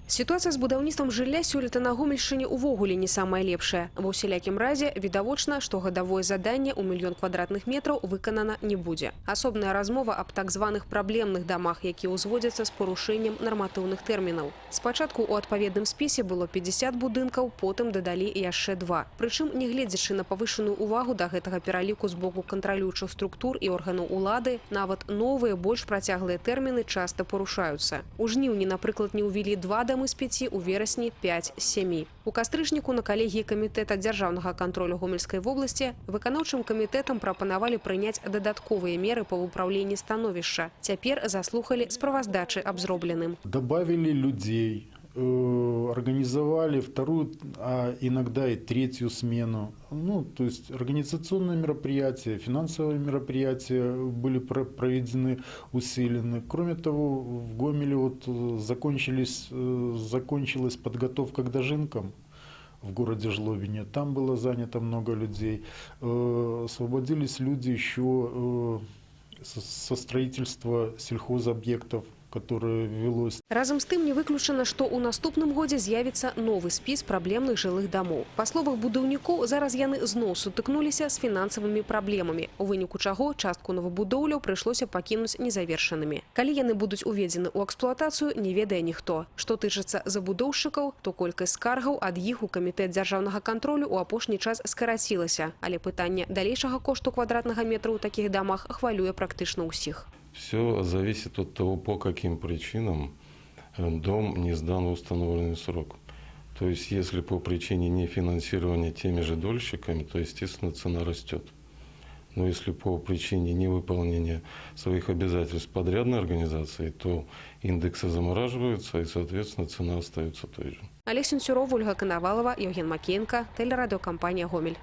Ситуация с будаўніцтвам жылля сёлета на Гомельшчыне увогуле не самая лепшая. Ва ўсялякім разе відавочна, што гадавое заданне ў 1 000 000 квадратных метраў выканана не будзе. Асобная размова аб так званых праблемных дамах, якія ўзводзяцца з парушэннем нарматыўных тэрмінаў. Спачатку ў адпаведным спісе было 50 будынкаў, потым дадалі яшчэ 2. Прычым, нягледзячы на павышаную увагу да гэтага пераліку з боку кантралюючых структур і органаў улады, нават новыя, больш працяглыя тэрміны часта парушаюцца. У жніўні, напрыклад, не ўвялі 2 дамы з 5, у верасні 5 з 7. У кастрычніку на калегіі камітэта дзяржаўнага кантролю Гомельскай вобласці выканаўчым камітэтам прапанавалі прыняць дадатковыя меры па ўпраўленні становішча. Цяпер заслухалі справаздачы аб зробленым. Добавили людей, организовали вторую, а иногда и третью смену. То есть организационные мероприятия, финансовые мероприятия были проведены, усилены. Кроме того, в Гомеле закончилась подготовка к дожинкам в городе Жлобине. Там было занято много людей. Освободились люди еще со строительства сельхозобъектов, которое велось. Разом з тым не выключана, што ў наступным годзе з'явіцца новы спіс праблемных жылых дамоў. Па словах будаўнікоў, зараз яны зноў сутыкнуліся з фінансавымі праблемамі, у выніку чаго частку новабудоўляў прыйшлося пакінуць незавершанымі. Калі яны будуць уведзены ў эксплуатацыю, не ведае ніхто. Што тычыцца забудоўшчыкаў, то колькасць скаргаў ад іх у камітэт дзяржаўнага кантролю ў апошні час скарацілася, але пытанне далейшага кошту квадратнага метра ў такіх дамах хвалюе практычна ўсіх. Все зависит от того, по каким причинам дом не сдан в установленный срок. То есть, если по причине нефинансирования теми же дольщиками, то, естественно, цена растет. Но если по причине невыполнения своих обязательств подрядной организации, то индексы замораживаются, и, соответственно, цена остается той же. Олег Сенцюров, Ольга Коновалова, Евген Макеенко, телерадиокомпания «Гомель».